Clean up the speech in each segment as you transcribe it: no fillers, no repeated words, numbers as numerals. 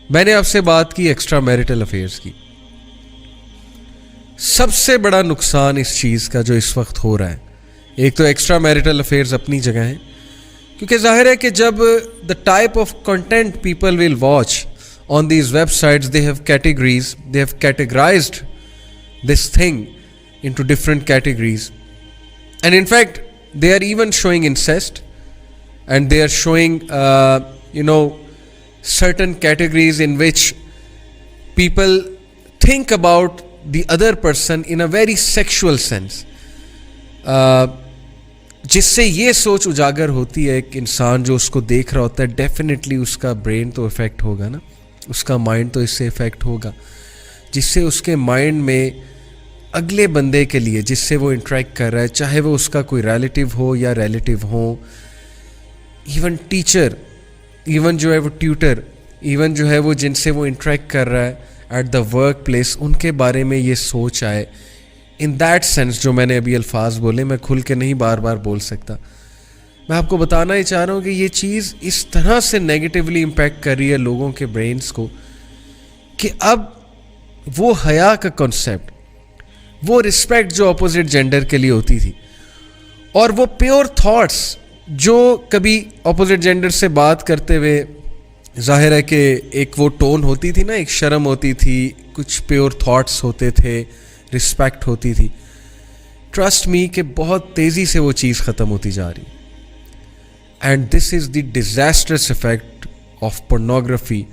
मैंने आपसे बात की एक्स्ट्रा मैरिटल अफेयर्स की. सबसे बड़ा नुकसान इस चीज़ का जो इस वक्त हो रहा है, एक तो एक्स्ट्रा मैरिटल अफेयर्स अपनी जगह है, क्योंकि जाहिर है कि जब the type of content people will watch on these websites, they have categories, they have categorised this thing into different categories, and in fact they are even showing incest, and they are showing certain categories in which people think about the other person in a very sexual sense, जिससे ये सोच उजागर होती है एक इंसान जो उसको देख रहा होता है, डेफिनेटली उसका ब्रेन तो इफेक्ट होगा ना, उसका माइंड तो इससे इफेक्ट होगा, जिससे उसके माइंड में अगले बंदे के लिए जिससे वो इंटरेक्ट कर रहा है, चाहे वो उसका कोई रिलेटिव हो या रिलेटिव हो, इवन टीचर, इवन जो है वो ट्यूटर, इवन जो है वो जिनसे वो इंटरेक्ट कर रहा है एट द वर्क प्लेस, उनके बारे में ये सोच आए. इन दैट सेंस जो मैंने अभी अल्फाज बोले, मैं खुल के नहीं बार बार बोल सकता. मैं आपको बताना ही चाह रहा हूँ कि ये चीज़ इस तरह से नेगेटिवली इम्पैक्ट कर रही है लोगों के ब्रेन्स को कि अब वो हया का कॉन्सेप्ट, वो रिस्पेक्ट जो अपोजिट जेंडर के लिए होती थी, और वो प्योर थॉट्स जो कभी अपोजिट जेंडर से बात करते हुए जाहिर है कि एक वो टोन होती थी ना, एक शर्म होती थी, कुछ प्योर थॉट्स होते थे, रिस्पेक्ट होती थी. ट्रस्ट मी कि बहुत तेज़ी से वो चीज़ ख़त्म होती जा रही. And this is the disastrous effect of pornography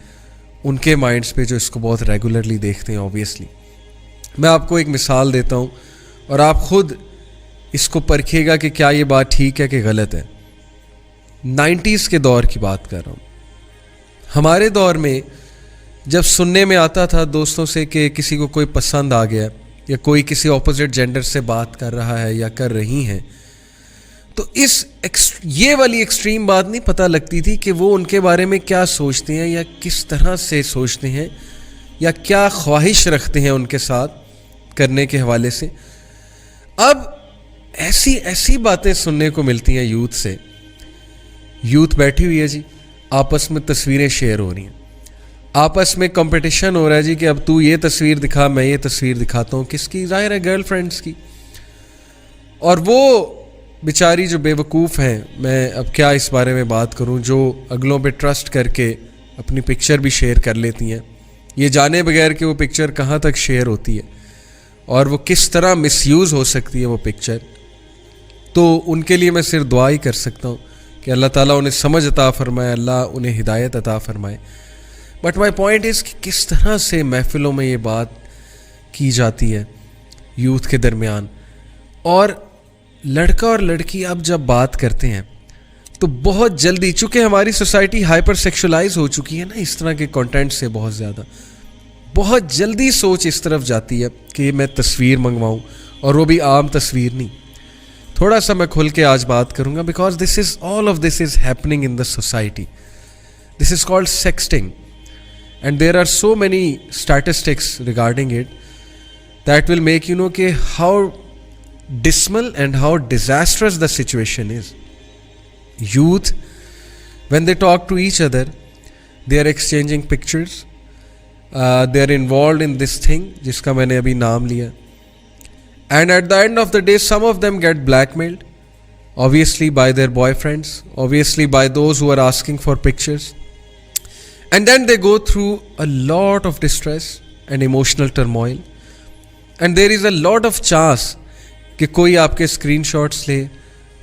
उनके माइंड्स पे जो इसको बहुत रेगुलरली देखते हैं. ऑब्वियसली मैं आपको एक मिसाल देता हूँ और आप खुद इसको परखिएगा कि क्या ये बात ठीक है कि गलत है. 90s के दौर की बात कर रहा हूँ. हमारे दौर में जब सुनने में आता था दोस्तों से कि किसी को कोई पसंद आ गया या कोई किसी ऑपोजिट जेंडर से बात कर रहा है या कर रही हैं, तो ये वाली एक्सट्रीम बात नहीं पता लगती थी कि वो उनके बारे में क्या सोचते हैं या किस तरह से सोचते हैं या क्या ख्वाहिश रखते हैं उनके साथ करने के हवाले से. अब ऐसी बातें सुनने को मिलती हैं यूथ से. यूथ बैठी हुई है जी, आपस में तस्वीरें शेयर हो रही हैं, आपस में कंपटीशन हो रहा है जी कि अब तू ये तस्वीर दिखा, मैं ये तस्वीर दिखाता हूँ. किसकी? ज़ाहिर है गर्लफ्रेंड्स की. और वो बेचारी जो बेवकूफ़ हैं, मैं अब क्या इस बारे में बात करूँ, जो अगलों पे ट्रस्ट करके अपनी पिक्चर भी शेयर कर लेती हैं, ये जाने बगैर कि वो पिक्चर कहाँ तक शेयर होती है और वो किस तरह मिसयूज़ हो सकती है वो पिक्चर. तो उनके लिए मैं सिर्फ दुआ ही कर सकता हूँ कि अल्लाह ताला उन्हें समझ अता फरमाए, अल्लाह उन्हें हिदायत अता फरमाए. बट माई पॉइंट इज़ कि किस तरह से महफ़िलों में ये बात की जाती है यूथ के दरमियान. और लड़का और लड़की अब जब बात करते हैं तो बहुत जल्दी, चूँकि हमारी सोसाइटी हाइपर सेक्शुलाइज हो चुकी है ना इस तरह के कंटेंट से, बहुत जल्दी सोच इस तरफ जाती है कि मैं तस्वीर मंगवाऊं, और वो भी आम तस्वीर नहीं. थोड़ा सा मैं खुल के आज बात करूंगा because all of this is happening in the society. This is called sexting and there are so many statistics regarding it that will make you know कि how dismal and how disastrous the situation is. Youth, when they talk to each other, they are exchanging pictures, they are involved in this thing जिसका मैंने अभी नाम लिया, and at the end of the day some of them get blackmailed, obviously by their boyfriends, obviously by those who are asking for pictures, and then they go through a lot of distress and emotional turmoil, and there is a lot of chance कि कोई आपके screenshots ले,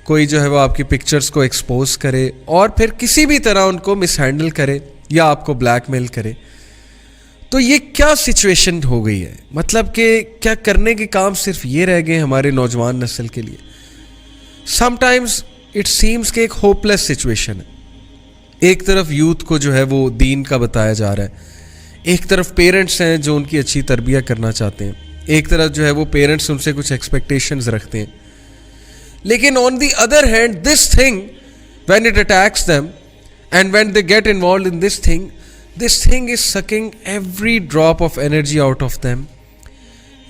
कोई जो है वो आपकी pictures को एक्सपोज करे और फिर किसी भी तरह उनको मिसहैंडल करे या आपको ब्लैकमेल करे. तो ये क्या सिचुएशन हो गई है, मतलब कि क्या करने के काम सिर्फ ये रह गए हमारे नौजवान नस्ल के लिए. समटाइम्स इट सीम्स कि एक होपलेस सिचुएशन है. एक तरफ यूथ को जो है वो दीन का बताया जा रहा है, एक तरफ पेरेंट्स हैं जो उनकी अच्छी तरबियत करना चाहते हैं, एक तरफ जो है वो पेरेंट्स उनसे कुछ एक्सपेक्टेशंस रखते हैं. लेकिन on the other hand this thing when it attacks them and when they get involved in this thing is sucking every drop of energy out of them.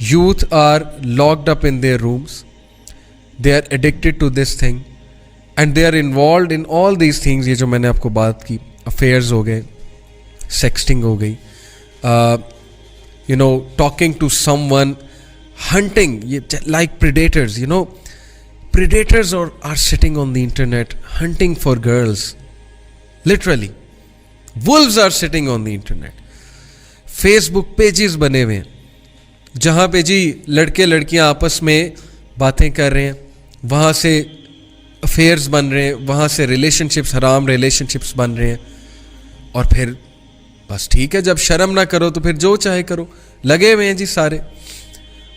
Youth are locked up in their rooms, they are addicted to this thing and they are involved in all these things. ये जो मैंने आपको बात की, affairs हो गए, sexting हो गई, talking to someone, hunting, like predators, predators are sitting on the internet hunting for girls, literally. Wolves are sitting on the internet. Facebook pages बने हुए हैं जहाँ पे जी लड़के लड़कियाँ आपस में बातें कर रहे हैं, वहाँ से अफेयर्स बन रहे हैं, वहाँ से रिलेशनशिप्स, हराम रिलेशनशिप्स बन रहे हैं. और फिर बस ठीक है, जब शर्म ना करो तो फिर जो चाहे करो, लगे हुए हैं जी सारे.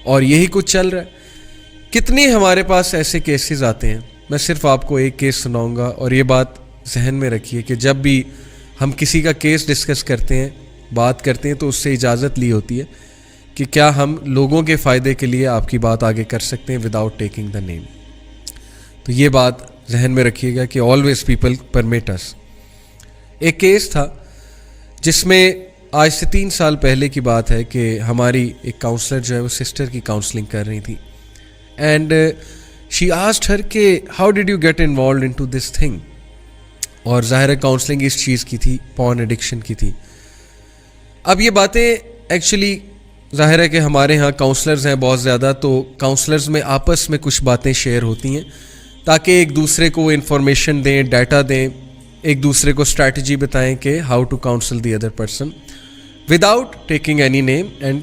और यही कुछ चल रहा है. कितनी हमारे पास ऐसे केसेस आते हैं. मैं सिर्फ आपको एक केस सुनाऊंगा और ये बात जहन में रखिए कि जब भी हम किसी का केस डिस्कस करते हैं, बात करते हैं, तो उससे इजाज़त ली होती है कि क्या हम लोगों के फ़ायदे के लिए आपकी बात आगे कर सकते हैं विदाउट टेकिंग द नेम. तो ये बात जहन में रखिएगा कि ऑलवेज पीपल परमिट अस. एक केस था जिसमें आज से 3 साल पहले की बात है कि हमारी एक काउंसलर जो है वो सिस्टर की काउंसलिंग कर रही थी. एंड शी आस्क्ड हर कि how did you get involve into this thing. और ज़ाहिर है काउंसलिंग इस चीज़ की थी, पॉर्न एडिक्शन की थी. अब ये बातें एक्चुअली ज़ाहिर है कि हमारे यहाँ काउंसलर्स हैं बहुत ज़्यादा, तो काउंसलर्स में आपस में कुछ बातें शेयर होती हैं ताकि एक दूसरे को इन्फॉर्मेशन दें, डाटा दें, एक दूसरे को स्ट्रैटेजी बताएं कि how to counsel the other person without taking any name and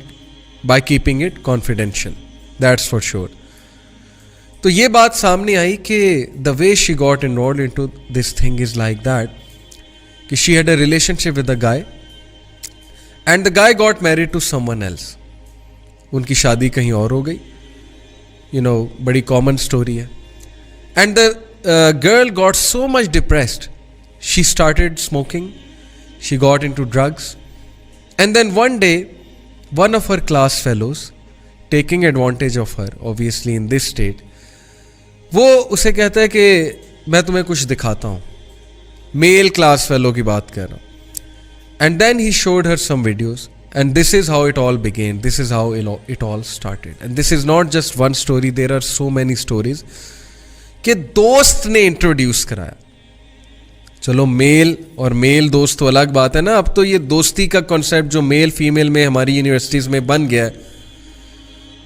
by keeping it confidential, that's for sure. तो ये बात सामने आई कि the way she got involve into this thing is like that कि she had a relationship with a guy and the guy got married to someone else. उनकी शादी कहीं और हो गई, बड़ी कॉमन स्टोरी है. And the girl got so much depressed, she started smoking, she got into drugs. And then one day one of her class fellows, taking advantage of her obviously in this state, वो उसे कहता है कि मैं तुम्हें कुछ दिखाता हूँ. मेल क्लास फेलो की बात कर रहा हूँ. And then he showed her some videos and this is how it all began, this is how it all started. And this is not just one story, there are so many stories कि दोस्त ने introduce कराया. चलो mail और mail दोस्त तो अलग बात है ना, अब तो ये दोस्ती का कॉन्सेप्ट जो मेल फीमेल में हमारी यूनिवर्सिटीज़ में बन गया है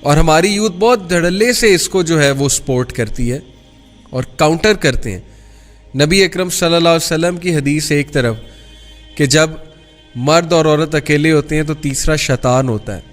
और हमारी यूथ बहुत धड़ल्ले से इसको जो है वो सपोर्ट करती है और काउंटर करते हैं. नबी अकरम सल्लल्लाहु अलैहि वसल्लम की हदीस एक तरफ कि जब मर्द और औरत अकेले होते हैं तो तीसरा शैतान होता है,